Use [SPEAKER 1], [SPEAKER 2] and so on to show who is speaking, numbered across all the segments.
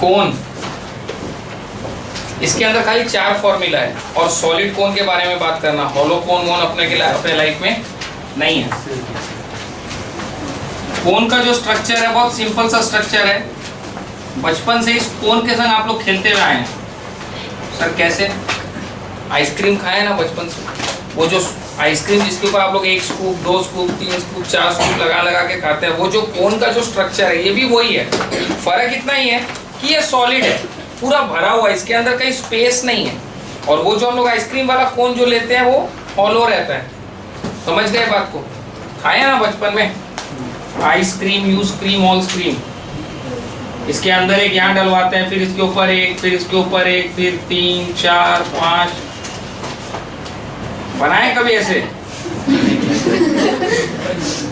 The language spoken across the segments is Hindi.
[SPEAKER 1] कोन, इसके अंदर खाली 4 फॉर्मूला है और सॉलिड कोन के बारे में बात करना, हॉलो कोन वोन अपने लाइफ में नहीं है। कोन का जो स्ट्रक्चर है बहुत सिंपल सा स्ट्रक्चर है। बचपन से इस कोन के संग आप लोग खेलते हुए आए हैं। सर कैसे? आइसक्रीम खाए ना बचपन से, वो जो आइसक्रीम जिसके ऊपर आप लोग 1 स्कूप 2 स्कूप 3 स्कूप 4 स्कूप लगा लगा के खाते हैं, वो जो कोन का जो स्ट्रक्चर है ये भी वही है। फर्क इतना ही है कि ये सॉलिड है, पूरा भरा हुआ है, इसके अंदर कहीं स्पेस नहीं है। और वो जो हम लोग आइसक्रीम वाला कोन जो लेते हैं वो हॉलो रहता है। समझ गए बात को? खाए ना बचपन में ice cream, use cream, all cream, इसके अंदर एक यहाँ डलवाते हैं, फिर इसके ऊपर एक, फिर इसके ऊपर एक, फिर 3 4 5। बनाए कभी ऐसे?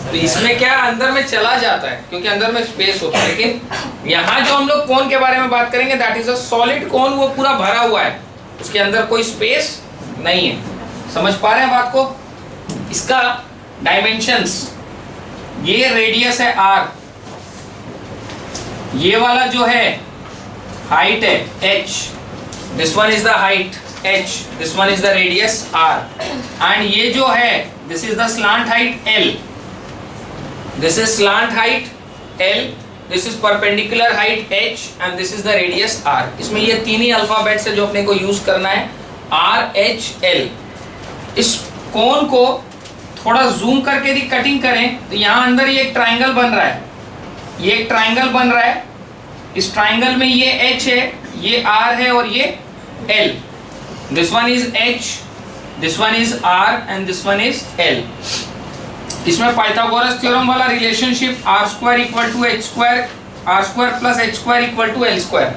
[SPEAKER 1] तो इसमें क्या अंदर में चला जाता है क्योंकि अंदर में स्पेस होता है। लेकिन यहाँ जो हम लोग कोन के बारे में बात करेंगे दैट इज अ सॉलिड कोन, वो पूरा भरा हुआ है, उसके अंदर कोई स्पेस नहीं है। समझ पा रहे हैं बात को? इसका डायमेंशंस, ये रेडियस है r, ये वाला जो है हाइट है h, this one is the height h, this one is the radius r, and ये जो है this is the slant height l, this is slant height l, this is perpendicular height h, and this is the radius r। इसमें ये 3 ही अल्फाबेट्स है जो अपने को यूज करना है, r h l। इस कोन को थोड़ा जूम करके यदि कटिंग करें तो यहाँ अंदर ये एक ट्राइंगल बन रहा है, ये एक ट्राइंगल बन रहा है। इस ट्राइंगल में ये h है, ये r है और ये l। This one is h, this one is r and this one is l। इसमें पाइथागोरस थ्योरम वाला relationship r² equal to h square, r² plus h square equal to l square,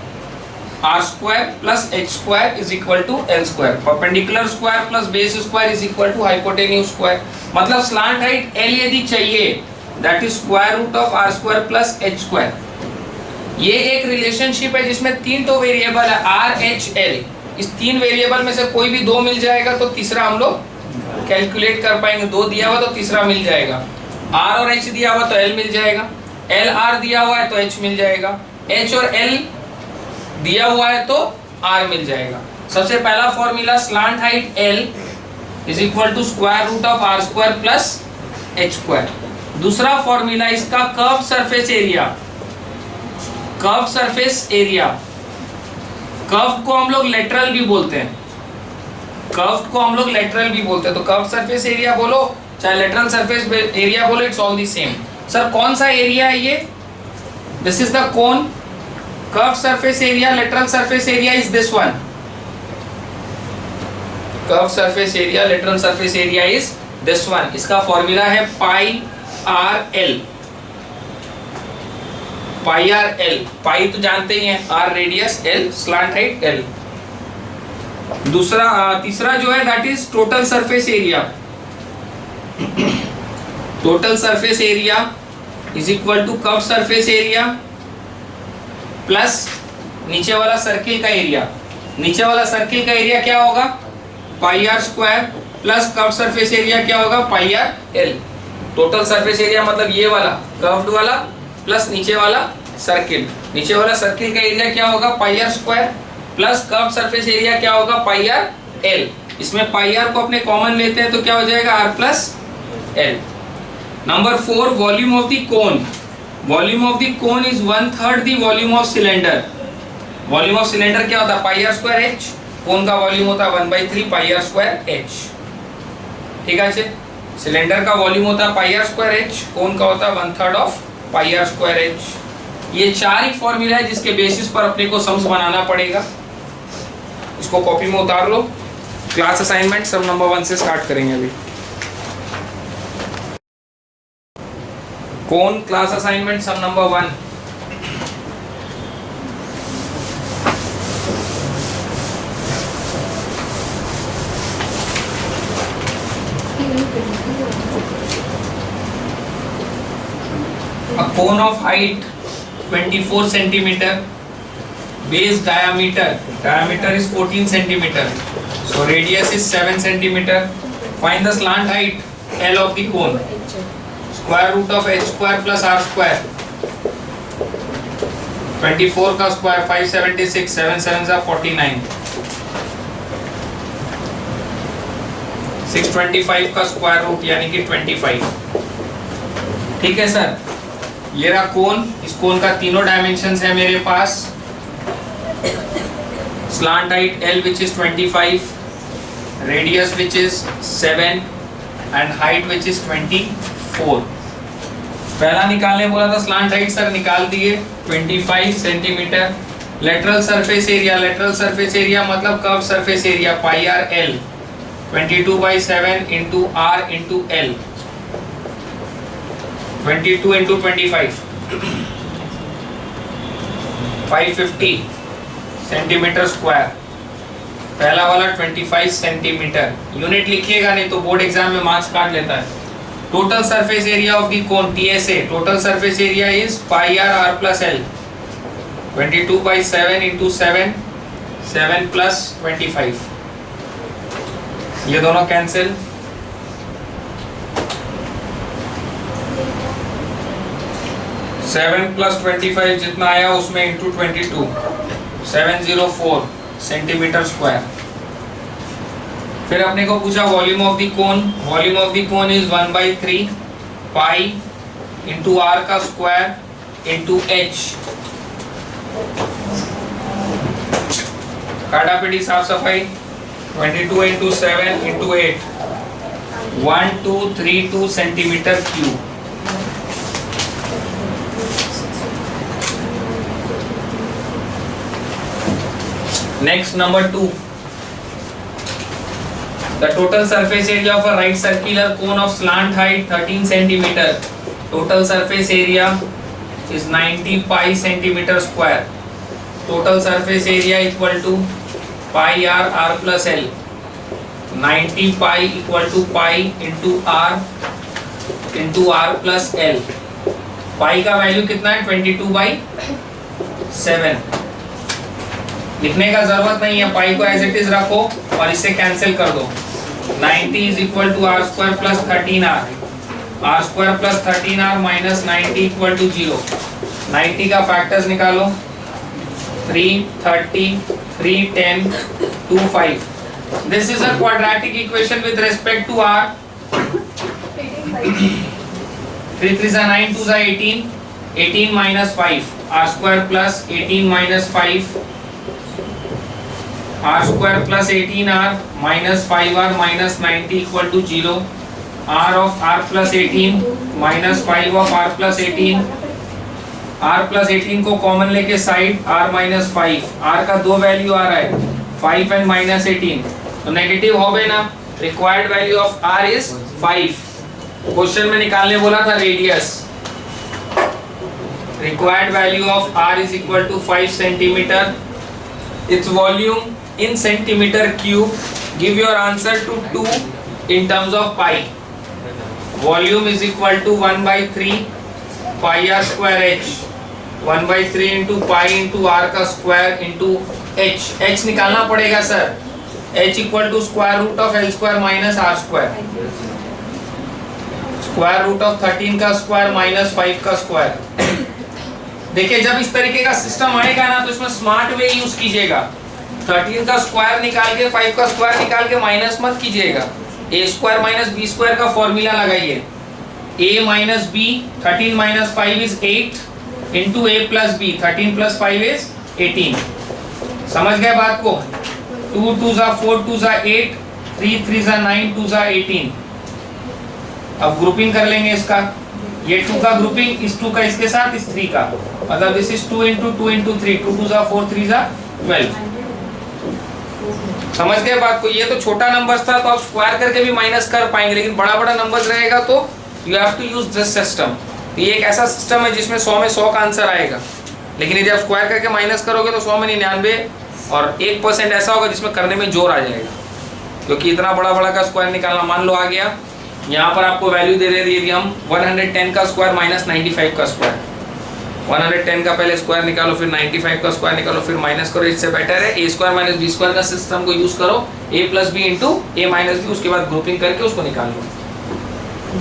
[SPEAKER 1] r² plus h square is equal to l square, perpendicular square plus base square is equal to hypotenuse square. मतलब स्लांट हाइट l यदि चाहिए that is square root of r² plus h square. ये एक रिलेशनशिप है जिसमें 3 तो वेरिएबल है r h l। इस 3 वेरिएबल में से कोई भी 2 मिल जाएगा तो तीसरा हम लोग कैलकुलेट कर पाएंगे। 2 दिया हुआ तो तीसरा मिल जाएगा, r और h दिया हुआ तो l मिल जाएगा, l r दिया हुआ है तो h मिल जाएगा, h और l दिया हुआ है तो r मिल जाएगा। सबसे पहला formula slant height l is equal to square root of r square plus h square. दूसरा फॉर्मूला इसका curve surface area, curve surface area, curve को हम लोग लेटरल भी बोलते हैं, कर्व को हम लोग लेटरल भी बोलते हैं। तो कर्व सरफेस एरिया बोलो चाहे लेटरल सरफेस एरिया बोलो, it's all the same. Sir कौन सा एरिया है ये? This is the cone, curve surface area, lateral surface area is this one, curve surface area, lateral surface area is this one. इसका फॉर्मूला है pi r l, pi r l. Pi तो जानते ही हैं, r radius, l slant height l. तीसरा जो है that is total surface area, total surface area is equal to curve surface area plus नीचे वाला सर्किल का एरिया। नीचे वाला सर्किल का एरिया क्या होगा? Pi r square plus curve surface area क्या होगा? Pi r l. Total surface area मतलब ये वाला कर्व्ड वाला प्लस नीचे वाला सर्किल। नीचे वाला सर्किल का एरिया क्या होगा? Pi r square plus curve surface area क्या होगा? Pi r l. इसमें पाई आर को अपने कॉमन लेते हैं तो क्या हो जाएगा? R plus l. Number 4, volume of the cone. Volume of the cone is 1/3 the volume of cylinder. Volume of cylinder क्या होता है? Pi r square h. Cone का वॉल्यूम होता है 1/3 पाई आर स्क्वायर एच। ठीक है, सिलेंडर का वॉल्यूम होता है pi r square h, cone का होता है 1/3 of pi r square h. ये 4 ही फॉर्मूला है जिसके बेसिस पर अपने को सम्स बनाना पड़ेगा। इसको कॉपी में उतार लो। क्लास असाइनमेंट सम नंबर 1 से स्टार्ट करेंगे अभी। कौन class assignment sum number 1? A cone of height 24 centimeter, base diameter is 14 centimeter, so radius is 7 centimeter. Find the slant height L of the cone. Square root of h square plus r square. 24 का स्क्वायर 576, 7 7 जा 49, 625 का स्क्वायर रूट यानी कि 25। ठीक है सर, ये रहा कोन। इस कोन का तीनों डायमेंशंस है मेरे पास। Slant height L which is 25, radius which is 7 and height which is 24। पहला निकालने बोला था स्लांट हाइट सर, निकाल दिए 25 centimetre. Lateral surface area, lateral surface area मतलब curve surface area pi r L 22/7 into R into L, 22 into 25 550 centimetre square. पहला वाला 25 सेंटीमीटर। यूनिट लिखिएगा नहीं तो बोर्ड एग्जाम में मार्क्स काट लेता है। Total surface area of the cone TSA, total surface area is pi r R plus L 22/7 into 7, 7 plus 25, ये दोनों कैंसिल। सेवन प्लस 25 जितना आया उसमें इंटू 22, 704 सेंटीमीटर स्क्वायर। फिर अपने को पूछा volume of the cone. Volume of the cone is 1/3 pi into R का स्क्वायर इंटू H। काटापिटी साफ सफाई 22 into 7 into 8, 1232 centimetre cube. Next, number 2. The total surface area of a right circular cone of slant height 13 centimeter. Total surface area is 90 pi centimeter square. Total surface area equal to pi R plus L. 90 pi equal to pi into R plus L. Pi का वैल्यू कितना है 22/7। लिखने का जरूरत नहीं है, पाई को एज इट इज रखो और इससे कैंसिल कर दो। 90 is equal to R square plus 13R, R square plus 13R minus 90 equal to 0। 90 का फैक्टर्स निकालो 3, 30, 3, 10, 2, 5। This is a quadratic equation with respect to R। 3 3 जा 9, 2 जा 18, 18 minus 5, R square plus 18 minus 5, R square plus 18R minus 5R minus 90 equal to 0. R of R plus 18 minus 5 of R plus 18. R plus 18 को कॉमन लेके साइड R minus 5, R का दो वैल्यू आ रहा है 5 and minus 18 तो नेगेटिव हो गए ना। Required value of R is 5। Question में निकालने बोला था radius. Required value of R is equal to 5 centimetre. Its volume in centimeter cube. Give your answer to 2 in terms of pi. Volume is equal to 1/3 pi R square H, 1/3 into pi into R का square into H। H निकालना पड़ेगा sir. H equal to square root of L square minus R square, square root of 13 का square minus 5 का square। देखिए जब इस तरीके का सिस्टम आएगा ना तो इसमें स्मार्ट वे यूज कीजिएगा। 13 का स्क्वायर निकाल के 5 का स्क्वायर निकाल के माइनस मत कीजिएगा। a square minus b square का फॉर्मूला लगाइए। a minus b, 13 minus 5 is 8 into a plus b, 13 plus 5 is 18। समझ गए बात को? 2 2 जा 4, 2 जा 8, 3 3 जा 9, 2 जा 18। अब ग्रुपिंग कर लेंगे इसका। ये 2 का ग्रुपिंग इस 2 का इसके साथ, इस 3 का, मतलब दिस इज 2 इंटू 2 इंटू 3, 2 2 जा 4, 3 जा 12। समझ गए बात को? ये तो छोटा नंबर था तो आप स्क्वायर करके भी माइनस कर पाएंगे, लेकिन बड़ा बड़ा नंबर्स रहेगा तो you have to use this system. ये एक ऐसा सिस्टम है जिसमें 100 में 100 का आंसर आएगा, लेकिन यदि आप स्क्वायर करके माइनस करोगे तो 100 में 99 और 1% ऐसा होगा जिसमें करने में जोर आ जाएगा, क्योंकि इतना बड़ा बड़ा का स्क्वायर निकालना। मान लो आ गया, यहाँ पर आपको वैल्यू दे रहे यदि हम 110 का स्क्वायर माइनस 95 का स्क्वायर, 110 का पहले स्क्वायर निकालो, फिर 95 का स्क्वायर निकालो, फिर माइनस करो। इससे बेटर है a square minus b square का सिस्टम को यूज करो, a plus b into a minus b, उसके बाद ग्रुपिंग करके उसको निकाल लो।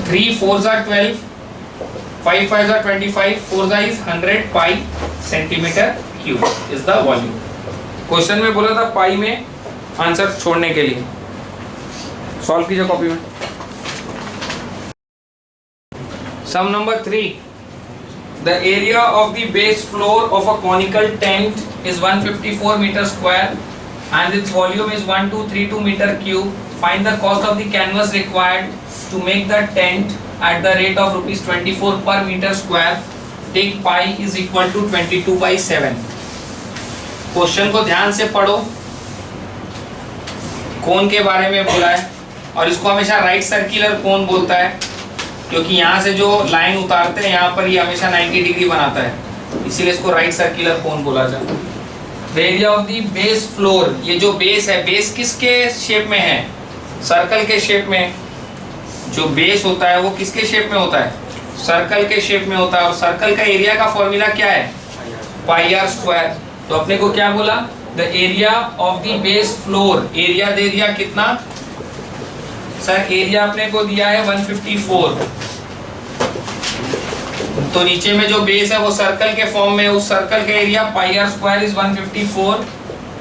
[SPEAKER 1] 3 4 जा 12, 5 5 are 25, 4 is 100 pi centimetre cube is the volume. Question में बोला था पाई में आंसर छोड़ने के लिए। सॉल्व कीजिए कॉपी में। सम number 3, the area of the base floor of a conical tent is 154 meter square and its volume is 1232 meter cube. Find the cost of the canvas required to make the tent at the rate of rupees 24 per meter square. Take pi is equal to 22/7. Question को ध्यान से पढ़ो। कोन के बारे में बोला है और इसको हमेशा राइट सर्कुलर कोन बोलता है, क्योंकि यहाँ से जो लाइन उतारते हैं यहाँ पर ये हमेशा 90 डिग्री बनाता है, इसीलिए इसको राइट सर्कुलर कोन बोला जाता है। Area of the base floor, ये जो बेस है, बेस किसके शेप में है? सर्कल के शेप में। जो बेस होता है वो किसके शेप में होता है? सर्कल के शेप में होता है। और सर्कल का एरिया का फॉर्मूला क्या है? Pi r square. तो अपने को क्या बोला? The area of the base floor, area दे दिया कितना सर? एरिया अपने को दिया है 154। तो नीचे में जो बेस है वो सर्कल के फॉर्म में, उस सर्कल का area pi r square is 154,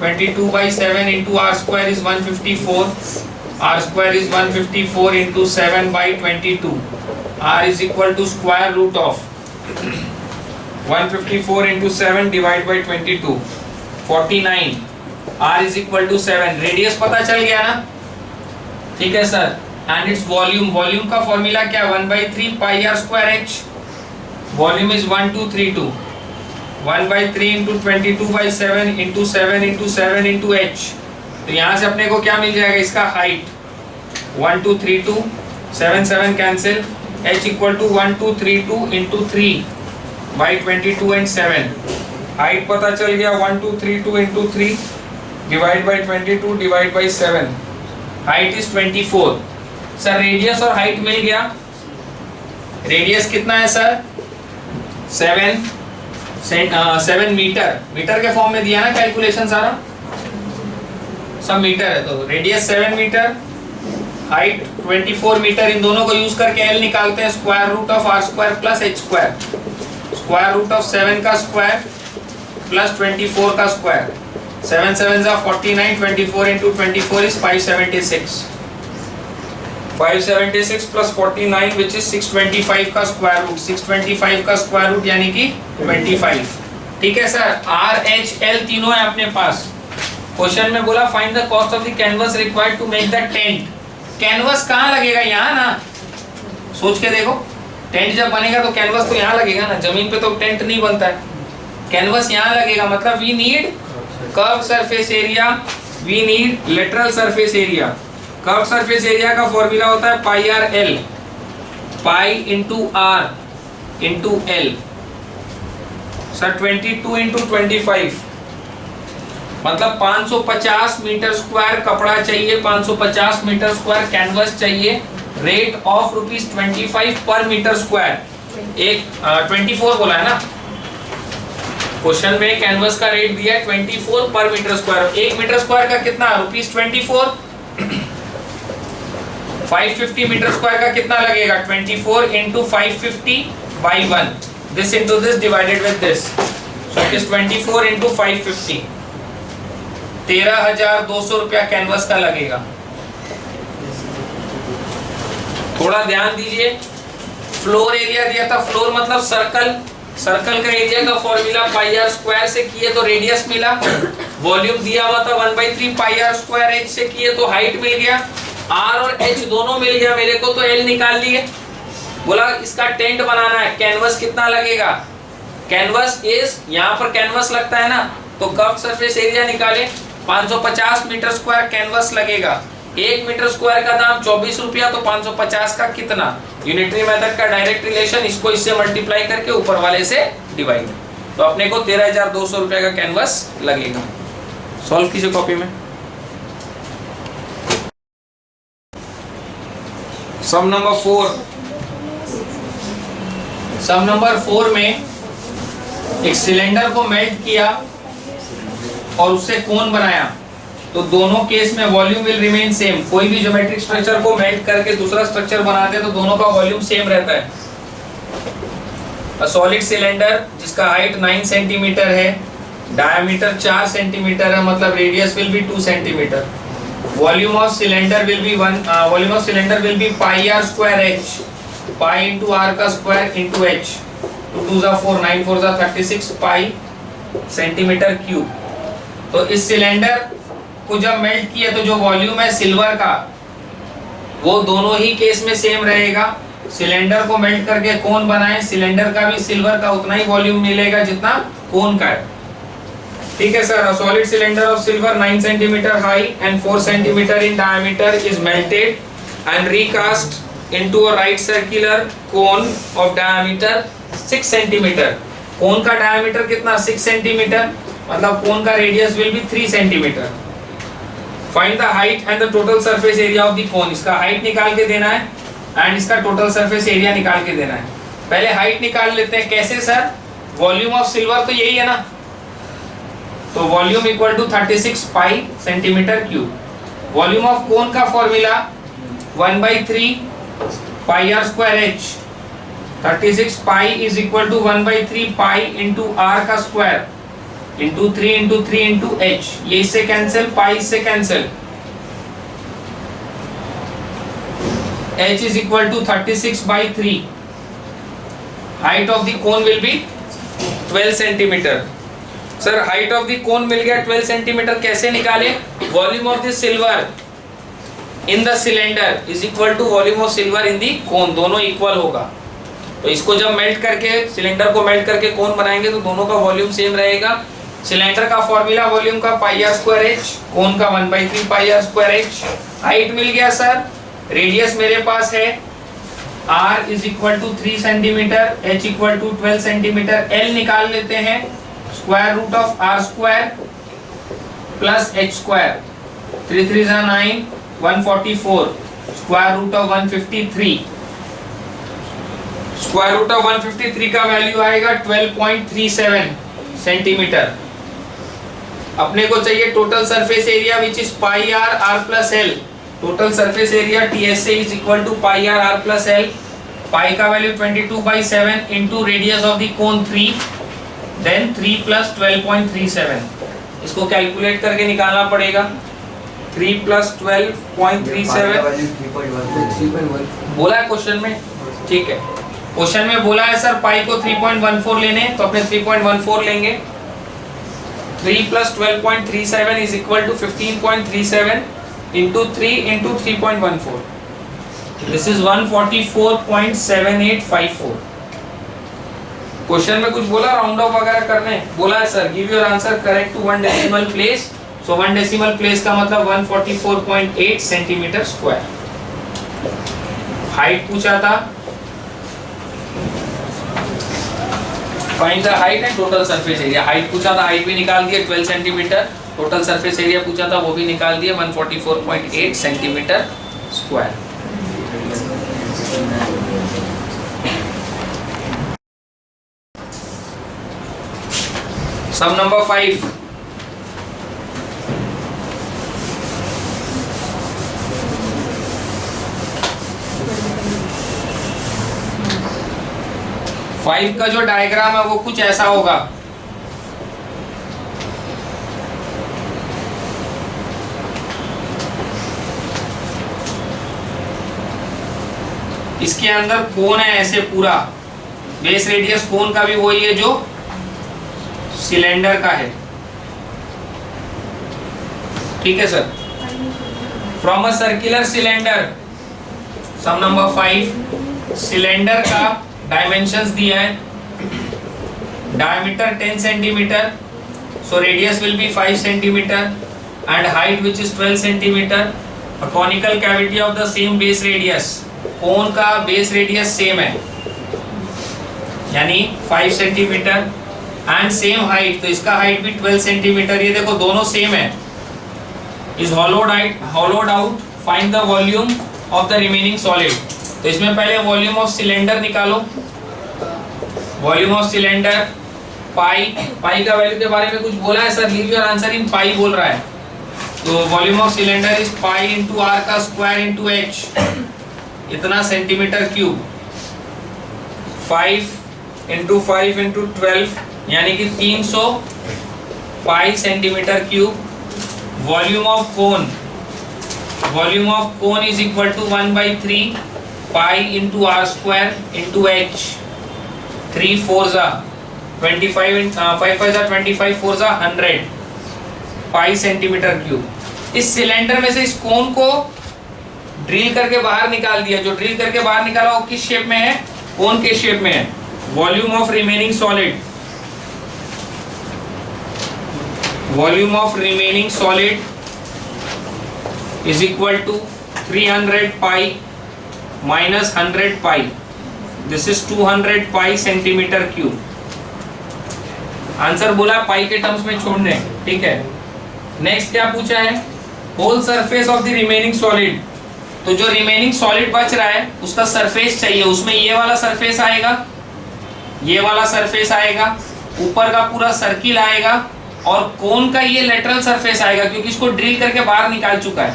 [SPEAKER 1] 22/7 into r square is 154, r square is 154 into 7/22, r is equal to square root of 154 into 7 divide by 22, 49, r is equal to 7। Radius पता चल गया ना? ठीक है sir. And its volume, volume का फॉर्मूला क्या? 1/3 pi r square h. Volume is 1232, 1/3 into 22/7 into 7 into 7 into h. तो यहाँ से अपने को क्या मिल जाएगा? इसका height 1232, 7 7 cancel, h equal to 1232 into 3/22 and 7। Height पता चल गया 1232 into 3 divide by 22 divide by 7। Height is 24। Sir radius और हाइट मिल गया। रेडियस कितना है सर? 7 मीटर। मीटर के फॉर्म में दिया ना कैलकुलेशन सारा, सब मीटर है। तो रेडियस 7 मीटर, हाइट 24 मीटर। इन दोनों को यूज करके एल निकालते हैं। Square root of r square plus h square, square root of 7 का स्क्वायर प्लस 24 का स्क्वायर। 7 7 49, 24 इंटू 24 इज 576, 576 प्लस 49 विच इज 625 का स्क्वायर रूट, 625 का स्क्वायर रूट यानी कि 25। ठीक है सर। आर एच एल तीनों है अपने पास। क्वेश्चन में बोला find the cost of the canvas required to make the tent. Canvas कहाँ लगेगा? यहाँ ना, सोच के देखो। टेंट जब बनेगा तो कैनवस तो यहाँ लगेगा ना, जमीन पे तो टेंट नहीं बनता है। कैनवस यहाँ लगेगा, मतलब we need curve surface area, we need lateral surface area. Curve surface area का फॉर्मूला होता है pi r l, pi into r into l. Sir 22 into 25 मतलब 550 मीटर स्क्वायर कपड़ा चाहिए, 550 मीटर स्क्वायर कैनवस चाहिए। Rate of ₹25 per metre square. एक 24 बोला है ना क्वेश्चन में, कैनवस का रेट दिया है 24 पर मीटर स्क्वायर। 1 मीटर स्क्वायर का कितना? ₹24। 550 मीटर स्क्वायर का कितना लगेगा? 24 into 550/1, this into this divided with this, so it is 24 into 550। 13,200 रुपया कैनवस का लगेगा। थोड़ा ध्यान दीजिए। फ्लोर एरिया दिया था, फ्लोर मतलब सर्कल, सर्कल का एरिया का फॉर्मूला पाई आर स्क्वायर से किए तो रेडियस मिला। वॉल्यूम दिया हुआ था 1/3 पाई आर स्क्वायर एच से किए तो हाइट मिल गया। आर और एच दोनों मिल गया मेरे को, तो एल निकाल लिए। बोला इसका टेंट बनाना है, कैनवस कितना लगेगा? कैनवस इज, यहाँ पर कैनवस लगता है ना, तो कर्व सरफेस एरिया निकाले। 550 मीटर स्क्वायर कैनवस लगेगा। 1 मीटर स्क्वायर का दाम 24 रुपया, तो 550 का कितना? यूनिटरी मेथड का डायरेक्ट रिलेशन, इसको इससे मल्टीप्लाई करके ऊपर वाले से डिवाइड। तो अपने को 13,200 रुपया का कैनवस लगेगा। सॉल्व कीजिए कॉपी में। सम नंबर 4, सम नंबर 4 में एक सिलेंडर को मेल्ट किया और उससे कोन बनाया, तो दोनों केस में वॉल्यूम विल रिमेन सेम। कोई भी ज्योमेट्रिक स्ट्रक्चर को मेल्ट करके दूसरा स्ट्रक्चर बनाते हैं तो दोनों का वॉल्यूम सेम रहता है। अ सॉलिड सिलेंडर जिसका हाइट 9 सेंटीमीटर है, डायमीटर 4 सेंटीमीटर है, मतलब radius will be 2 centimetre. Volume of cylinder will be pi r square h, pi into r का square into h. 2 2 4, 9 4 36 pi centimetre cube. तो इस सिलेंडर को जब मेल्ट किया तो जो वॉल्यूम है सिल्वर का वो दोनों ही केस में सेम रहेगा. सिलेंडर को मेल्ट करके कोन बनाए, सिलेंडर का भी सिल्वर का उतना ही वॉल्यूम मिलेगा जितना कोन का है. ठीक है sir. Solid cylinder of silver 9 centimetre high and 4 centimetre in diameter is melted and recast into a right circular cone of diameter 6 centimetre. Cone का डायमीटर कितना? 6 सेंटीमीटर, मतलब कोन का radius will be 3 centimetre. Find the height and the total surface area of the cone. इसका हाइट निकाल के देना है एंड इसका टोटल सरफेस एरिया निकाल के देना है. पहले हाइट निकाल लेते हैं. कैसे सर? वॉल्यूम ऑफ सिल्वर तो यही है ना, तो volume equal to 36 pi centimetre cube. Volume of cone का formula 1/3 pi r square h. 36 pi is equal to 1/3 pi into r का square into 3 into 3 into h. ये इससे कैंसिल, पाई इससे cancel. h is equal to 36/3. Height of the cone will be 12 centimetre. Sir height of the cone मिल गया 12 सेंटीमीटर. कैसे निकाले? Volume of the silver in the cylinder is equal to volume of silver in the cone. दोनों इक्वल होगा. तो इसको जब मेल्ट करके, सिलेंडर को मेल्ट करके कोन बनाएंगे तो दोनों का वॉल्यूम सेम रहेगा. सिलेंडर का फॉर्मूला वॉल्यूम का pi r square h, cone का 1/3 pi r square h. Height मिल गया सर. रेडियस मेरे पास है r is equal to 3 centimetre, h equal to 12 centimetre. l निकाल लेते हैं. Square root of r square plus h square. 3 3 9, 144. Square root of 153. Square root of 153 का वैल्यू आएगा 12.37 सेंटीमीटर. अपने को चाहिए total surface area which is pi r r plus l. Total surface area TSA is equal to pi r r plus l. Pi का value 22/7 into radius of the cone 3, then 3 plus 12.37. इसको कैलकुलेट करके निकालना पड़ेगा. 3 प्लस 12.37 बोला है क्वेश्चन में. ठीक है, क्वेश्चन में बोला है सर पाई को 3.14 लेने, तो अपने 3.14 लेंगे. 3 plus 12.37 is equal to 15.37 into 3 into 3.14. This is 144.7854. Question में कुछ बोला राउंड ऑफ वगैरह करने? बोला है sir give your answer correct to 1 decimal place. So 1 decimal place का मतलब 144.8 सेंटीमीटर स्क्वायर. हाइट पूछा था. Find the height and total surface area. Height पूछा था, हाइट भी निकाल दिए 12 सेंटीमीटर. टोटल सरफेस एरिया पूछा था, वो भी निकाल दिया 144.8 सेंटीमीटर स्क्वायर. सम नंबर 5. फाइव का जो डायग्राम है वो कुछ ऐसा होगा. इसके अंदर कोन है ऐसे पूरा. बेस रेडियस कोन का भी वही है जो सिलेंडर का है. ठीक है sir. From a circular cylinder, sum number 5. Cylinder का डायमेंशंस दिया है. Diameter 10 centimetre, so radius will be 5 centimetre and height which is 12 centimetre. A conical cavity of the same base radius. Cone का बेस रेडियस सेम है यानी 5 सेंटीमीटर एंड सेम हाइट, तो इसका हाइट भी 12 सेंटीमीटर. ये देखो दोनों सेम है. Is hollowed out. Find the volume of the remaining solid. तो इसमें पहले वॉल्यूम ऑफ सिलेंडर निकालो. Volume of cylinder pi. Pi का वैल्यू के बारे में कुछ बोला है sir? Leave your answer in pi बोल रहा है. तो volume of cylinder is pi into r का स्क्वायर इंटू एच, इतना सेंटीमीटर क्यूब. 5 इंटू 5 इंटू 12 यानी कि 300 pi centimetre cube. Volume of cone is equal to 1/3 pi into r square into h. 3 4 जा 25, 5 5 जा 25, 4 जा 100 पाई सेंटीमीटर क्यूब। इस सिलेंडर में से इस कोन को ड्रिल करके बाहर निकाल दिया। जो ड्रिल करके बाहर निकाला वो किस शेप में है? कोन के शेप में है। Volume of remaining solid is equal to 300 pi minus 100 pi. This is 200 pi centimetre cube. Answer बोला पाई के टर्म्स में छोड़ने, ठीक है। नेक्स्ट क्या पूछा है? Whole surface of the remaining solid. तो जो रिमेनिंग सॉलिड बच रहा है उसका सरफेस चाहिए। उसमें ये वाला सरफेस आएगा, ये वाला सरफेस आएगा, ऊपर का पूरा सर्किल आएगा और कोन का ये लेटरल सरफेस आएगा क्योंकि इसको ड्रिल करके बाहर निकाल चुका है।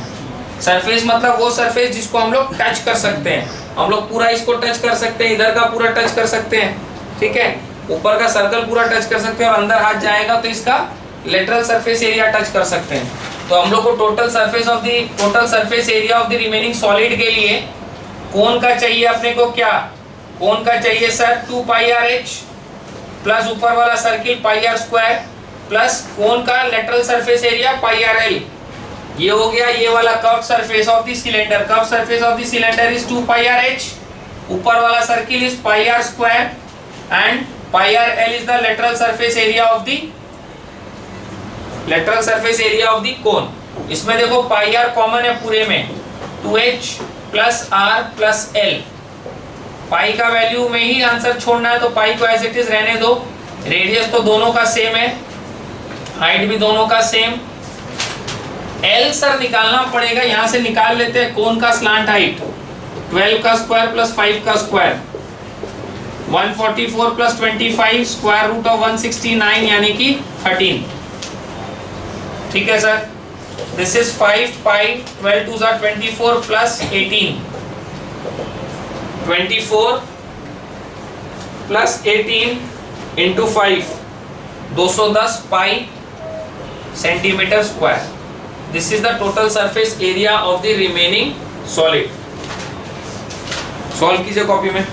[SPEAKER 1] सरफेस मतलब वो सरफेस जिसको हम लोग टच कर सकते हैं। हम लोग पूरा इसको टच कर सकते हैं, इधर का पूरा टच कर सकते हैं, ठीक है। ऊपर का सर्कल पूरा टच कर सकते हैं और अंदर हाथ जाएगा तो इसका लेटरल सरफेस एरिया टच कर सकते हैं। तो हम लोग को total surface area of the remaining solid के लिए कोन का चाहिए अपने को क्या? कोन का चाहिए sir 2 pi r h plus ऊपर वाला circle pi r square plus cone का lateral surface area pi r l. ये हो गया ये वाला curve surface of the cylinder. Curve surface of the cylinder is 2 pi r h, ऊपर वाला circle is pi r square and pi r l is the lateral surface area of the cone. इसमें देखो पाई आर कॉमन है पूरे में, 2h plus r plus l. Pi का वैल्यू में ही आंसर छोड़ना है तो पाई को एज इट इज रहने दो। रेडियस तो दोनों का सेम है, हाइट भी दोनों का सेम। एल सर निकालना पड़ेगा, यहां से निकाल लेते हैं। कोन का स्लांट हाइट 12 का स्क्वायर प्लस 5 का square 144 plus 25 square root of 169 यानी कि 13, ठीक है सर। दिस इज 5 पाई 12 2 जा 24 plus 18 24 plus 18 into 5 210 pi centimetre square. This is the total surface area of the remaining solid. Solve कीजिए कॉपी में।